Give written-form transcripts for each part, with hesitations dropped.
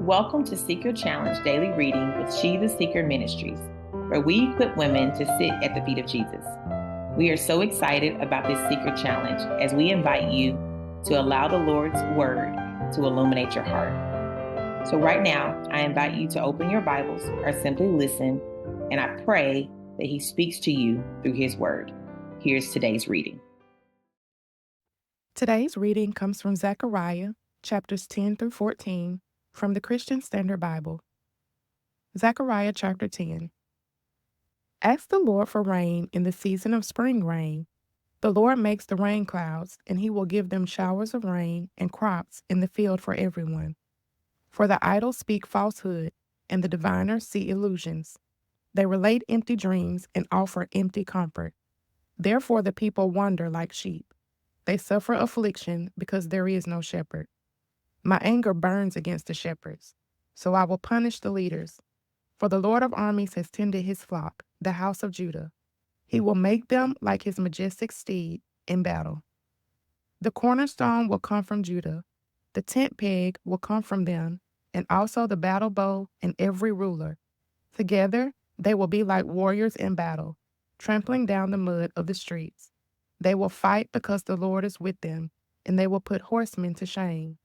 Welcome to Seek Your Challenge Daily Reading with She the Seeker Ministries, where we equip women to sit at the feet of Jesus. We are so excited about this Seeker Challenge as we invite you to allow the Lord's Word to illuminate your heart. So right now, I invite you to open your Bibles or simply listen, and I pray that He speaks to you through His Word. Here's today's reading. Today's reading comes from Zechariah, chapters 10 through 14, from the Christian Standard Bible. Zechariah chapter 10. Ask the Lord for rain in the season of spring rain. The Lord makes the rain clouds, and He will give them showers of rain and crops in the field for everyone. For the idols speak falsehood, and the diviners see illusions. They relate empty dreams and offer empty comfort. Therefore the people wander like sheep. They suffer affliction because there is no shepherd. My anger burns against the shepherds, so I will punish the leaders. For the Lord of armies has tended his flock, the house of Judah. He will make them like his majestic steed in battle. The cornerstone will come from Judah. The tent peg will come from them, and also the battle bow and every ruler. Together they will be like warriors in battle, trampling down the mud of the streets. They will fight because the Lord is with them, and they will put horsemen to shame.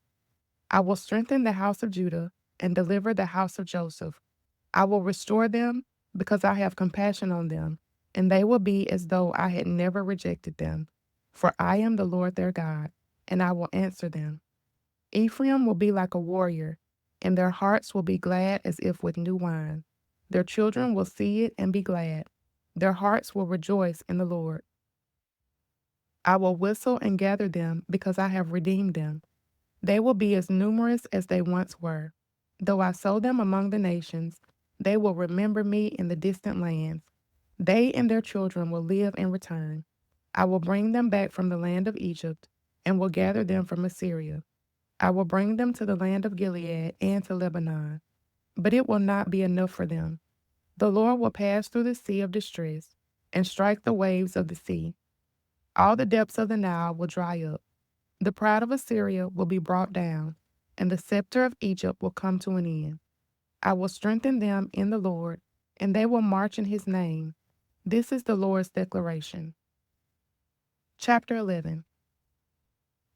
I will strengthen the house of Judah and deliver the house of Joseph. I will restore them because I have compassion on them, and they will be as though I had never rejected them. For I am the Lord their God, and I will answer them. Ephraim will be like a warrior, and their hearts will be glad as if with new wine. Their children will see it and be glad. Their hearts will rejoice in the Lord. I will whistle and gather them because I have redeemed them. They will be as numerous as they once were. Though I sow them among the nations, they will remember me in the distant lands. They and their children will live and return. I will bring them back from the land of Egypt and will gather them from Assyria. I will bring them to the land of Gilead and to Lebanon. But it will not be enough for them. The Lord will pass through the sea of distress and strike the waves of the sea. All the depths of the Nile will dry up. The pride of Assyria will be brought down, and the scepter of Egypt will come to an end. I will strengthen them in the Lord, and they will march in his name. This is the Lord's declaration. Chapter 11.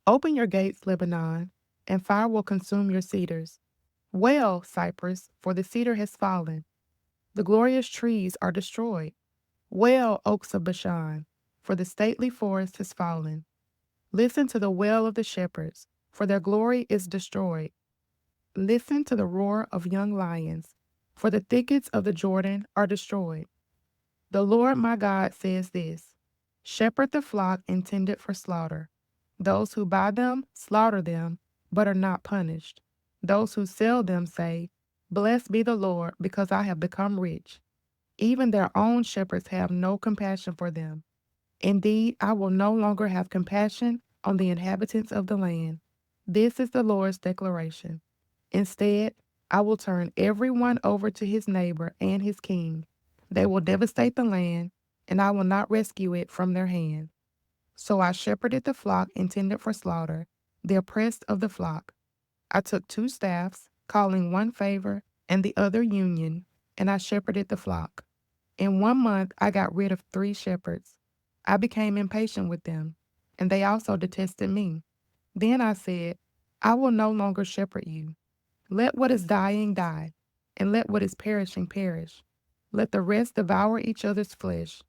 Open your gates, Lebanon, and fire will consume your cedars. Wail, Cypress, for the cedar has fallen. The glorious trees are destroyed. Wail, oaks of Bashan, for the stately forest has fallen. Listen to the wail of the shepherds, for their glory is destroyed. Listen to the roar of young lions, for the thickets of the Jordan are destroyed. The Lord my God says this: shepherd the flock intended for slaughter. Those who buy them slaughter them, but are not punished. Those who sell them say, blessed be the Lord, because I have become rich. Even their own shepherds have no compassion for them. Indeed, I will no longer have compassion on the inhabitants of the land. This is the Lord's declaration. Instead, I will turn everyone over to his neighbor and his king. They will devastate the land, and I will not rescue it from their hand. So I shepherded the flock intended for slaughter, the oppressed of the flock. I took 2 staffs, calling one favor and the other union, and I shepherded the flock. In 1 month, I got rid of 3 shepherds. I became impatient with them, and they also detested me. Then I said, I will no longer shepherd you. Let what is dying die, and let what is perishing perish. Let the rest devour each other's flesh.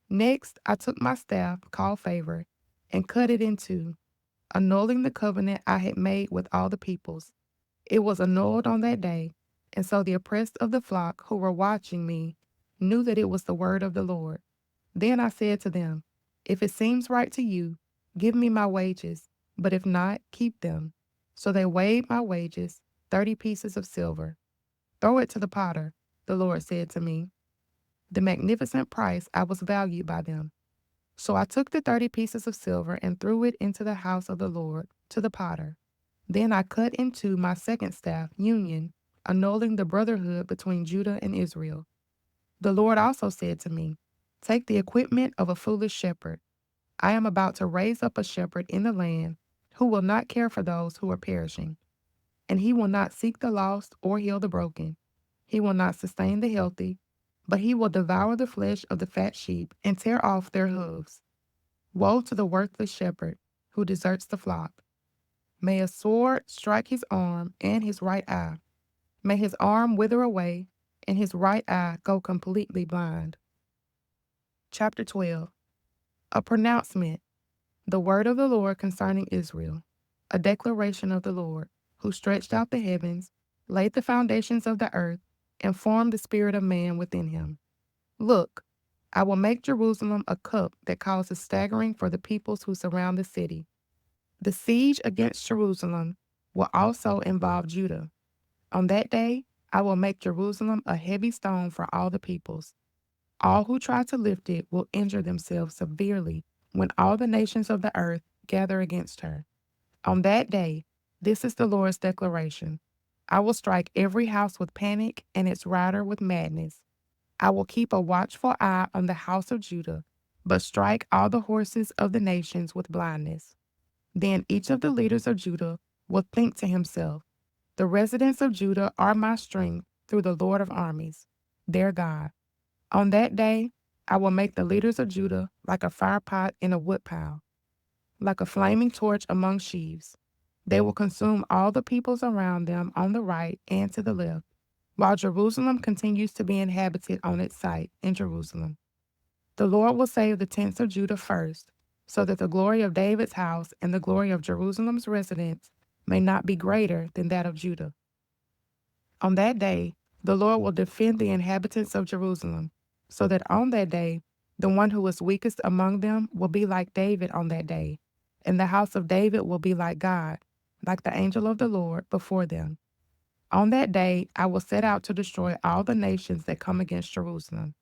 Next, I took my staff, called favor, and cut it in two, annulling the covenant I had made with all the peoples. It was annulled on that day, and so the oppressed of the flock who were watching me knew that it was the word of the Lord. Then I said to them, if it seems right to you, give me my wages, but if not, keep them. So they weighed my wages, 30 pieces of silver. Throw it to the potter, the Lord said to me. The magnificent price I was valued by them. So I took the 30 pieces of silver and threw it into the house of the Lord, to the potter. Then I cut in two my second staff, union, annulling the brotherhood between Judah and Israel. The Lord also said to me, take the equipment of a foolish shepherd. I am about to raise up a shepherd in the land who will not care for those who are perishing. and he will not seek the lost or heal the broken. He will not sustain the healthy, but he will devour the flesh of the fat sheep and tear off their hooves. Woe to the worthless shepherd who deserts the flock. May a sword strike his arm and his right eye. May his arm wither away and his right eye go completely blind. Chapter 12. A pronouncement. The word of the Lord concerning Israel. A declaration of the Lord, who stretched out the heavens, laid the foundations of the earth, and formed the spirit of man within him. Look, I will make Jerusalem a cup that causes staggering for the peoples who surround the city. The siege against Jerusalem will also involve Judah. On that day, I will make Jerusalem a heavy stone for all the peoples. All who try to lift it will injure themselves severely when all the nations of the earth gather against her. On that day, this is the Lord's declaration. I will strike every house with panic and its rider with madness. I will keep a watchful eye on the house of Judah, but strike all the horses of the nations with blindness. Then each of the leaders of Judah will think to himself, the residents of Judah are my strength through the Lord of armies, their God. On that day, I will make the leaders of Judah like a firepot in a woodpile, like a flaming torch among sheaves. They will consume all the peoples around them on the right and to the left, while Jerusalem continues to be inhabited on its site in Jerusalem. The Lord will save the tents of Judah first, so that the glory of David's house and the glory of Jerusalem's residents may not be greater than that of Judah. On that day, the Lord will defend the inhabitants of Jerusalem, so that on that day, the one who is weakest among them will be like David on that day, and the house of David will be like God, like the angel of the Lord before them. On that day, I will set out to destroy all the nations that come against Jerusalem.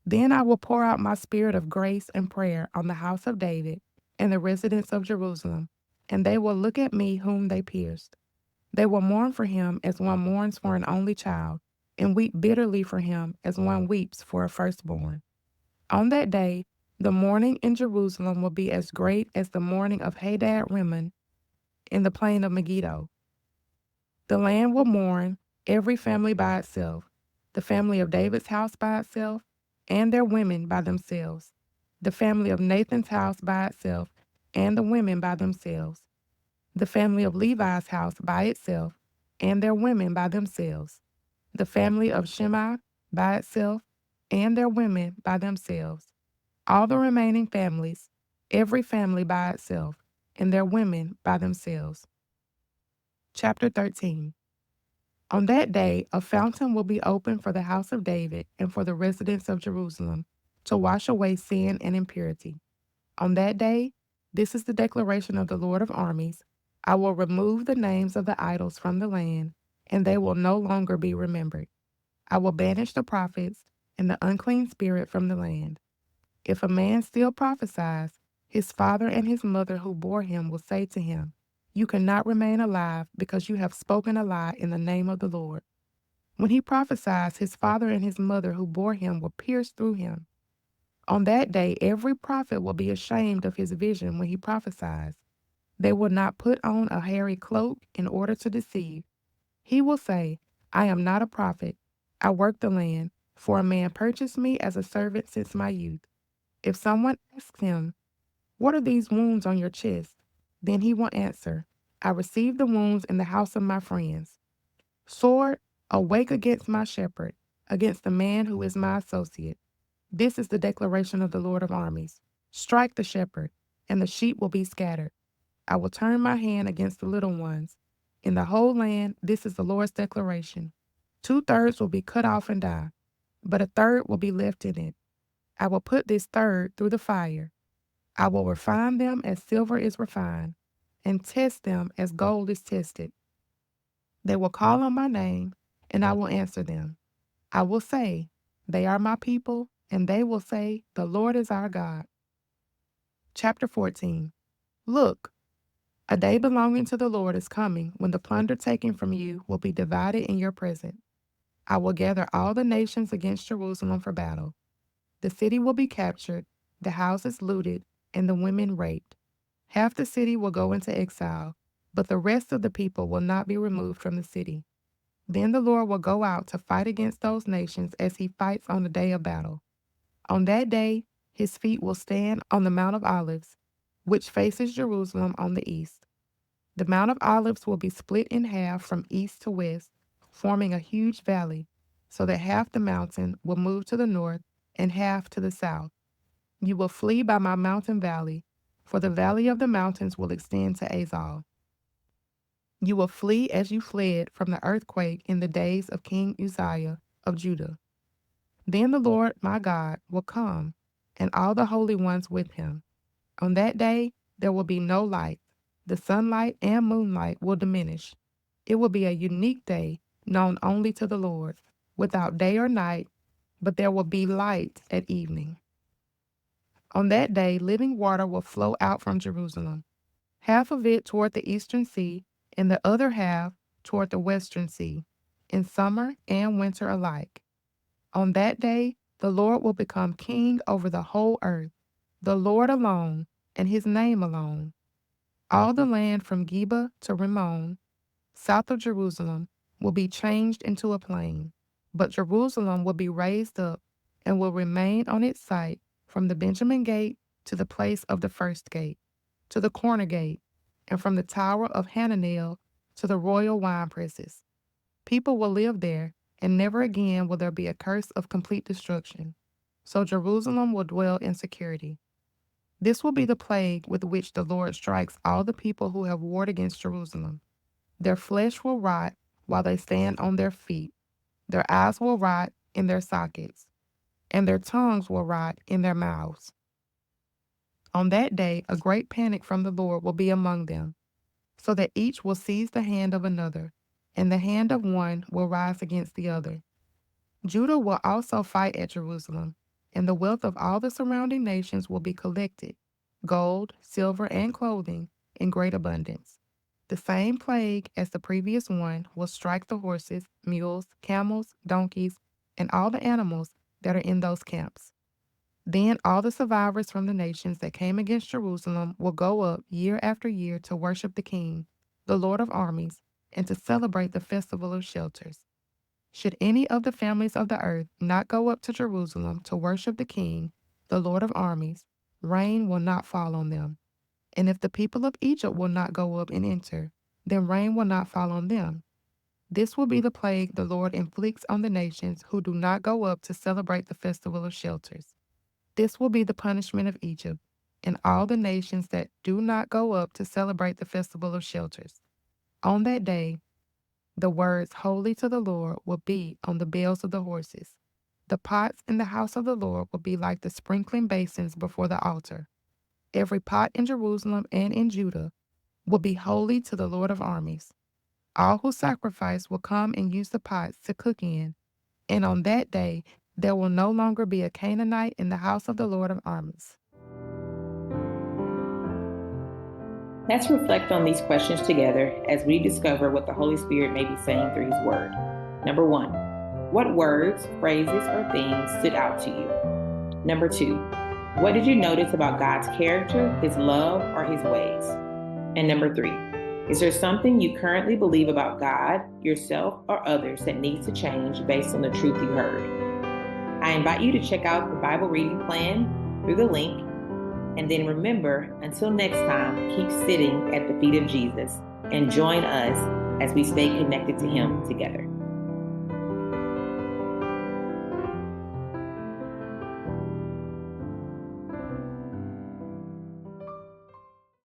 Then I will pour out my spirit of grace and prayer on the house of David and the residents of Jerusalem, and they will look at me whom they pierced. They will mourn for him as one mourns for an only child, and weep bitterly for him as one weeps for a firstborn. On that day, the mourning in Jerusalem will be as great as the mourning of Hadad Rimmon in the plain of Megiddo. The land will mourn, every family by itself, the family of David's house by itself, and their women by themselves, the family of Nathan's house by itself, and the women by themselves, the family of Levi's house by itself, and their women by themselves, the family of Shimei by itself, and their women by themselves, all the remaining families, every family by itself, and their women by themselves. Chapter 13. On that day, a fountain will be opened for the house of David and for the residents of Jerusalem to wash away sin and impurity. On that day, this is the declaration of the Lord of armies. I will remove the names of the idols from the land, and they will no longer be remembered. I will banish the prophets and the unclean spirit from the land. If a man still prophesies, his father and his mother who bore him will say to him, you cannot remain alive because you have spoken a lie in the name of the Lord. When he prophesies, his father and his mother who bore him will pierce through him. On that day, every prophet will be ashamed of his vision when he prophesies. They will not put on a hairy cloak in order to deceive. He will say, I am not a prophet. I work the land, for a man purchased me as a servant since my youth. If someone asks him, what are these wounds on your chest? Then he will answer, I received the wounds in the house of my friends. Sword, awake against my shepherd, against the man who is my associate. This is the declaration of the Lord of armies. Strike the shepherd, and the sheep will be scattered. I will turn my hand against the little ones. In the whole land, this is the Lord's declaration. 2/3 will be cut off and die, but a third will be left in it. I will put this third through the fire. I will refine them as silver is refined, and test them as gold is tested. They will call on my name, and I will answer them. I will say, they are my people, and they will say, the Lord is our God. Chapter 14. Look, a day belonging to the Lord is coming when the plunder taken from you will be divided in your presence. I will gather all the nations against Jerusalem for battle. The city will be captured, the houses looted, and the women raped. Half the city will go into exile, but the rest of the people will not be removed from the city. Then the Lord will go out to fight against those nations as he fights on the day of battle. On that day, his feet will stand on the Mount of Olives, which faces Jerusalem on the east. The Mount of Olives will be split in half from east to west, forming a huge valley, so that half the mountain will move to the north and half to the south. You will flee by my mountain valley, for the valley of the mountains will extend to Azal. You will flee as you fled from the earthquake in the days of King Uzziah of Judah. Then the Lord my God will come, and all the holy ones with him. On that day there will be no light. The sunlight and moonlight will diminish. It will be a unique day, known only to the Lord, without day or night, but there will be light at evening. On that day living water will flow out from Jerusalem, half of it toward the eastern sea, and the other half toward the western sea, in summer and winter alike. On that day, the Lord will become king over the whole earth, the Lord alone, and his name alone. All the land from Geba to Rimmon, south of Jerusalem, will be changed into a plain, but Jerusalem will be raised up and will remain on its site from the Benjamin gate to the place of the first gate, to the corner gate, and from the tower of Hananel to the royal wine presses. People will live there, and never again will there be a curse of complete destruction. So Jerusalem will dwell in security. This will be the plague with which the Lord strikes all the people who have warred against Jerusalem. Their flesh will rot while they stand on their feet. Their eyes will rot in their sockets, and their tongues will rot in their mouths. On that day, a great panic from the Lord will be among them, so that each will seize the hand of another, and the hand of one will rise against the other. Judah will also fight at Jerusalem, and the wealth of all the surrounding nations will be collected, gold, silver, and clothing in great abundance. The same plague as the previous one will strike the horses, mules, camels, donkeys, and all the animals that are in those camps. Then all the survivors from the nations that came against Jerusalem will go up year after year to worship the King, the Lord of armies, and to celebrate the festival of shelters. Should any of the families of the earth not go up to Jerusalem to worship the King, the Lord of armies, rain will not fall on them. And if the people of Egypt will not go up and enter, then rain will not fall on them. This will be the plague the Lord inflicts on the nations who do not go up to celebrate the festival of shelters. This will be the punishment of Egypt and all the nations that do not go up to celebrate the festival of shelters. On that day, the words holy to the Lord will be on the bells of the horses. The pots in the house of the Lord will be like the sprinkling basins before the altar. Every pot in Jerusalem and in Judah will be holy to the Lord of armies. All who sacrifice will come and use the pots to cook in, and on that day there will no longer be a Canaanite in the house of the Lord of armies. Let's reflect on these questions together as we discover what the Holy Spirit may be saying through His Word. Number 1, what words, phrases, or things stood out to you? Number 2, what did you notice about God's character, His love, or His ways? And number 3, is there something you currently believe about God, yourself, or others that needs to change based on the truth you heard? I invite you to check out the Bible reading plan through the link. And then remember, until next time, keep sitting at the feet of Jesus and join us as we stay connected to Him together.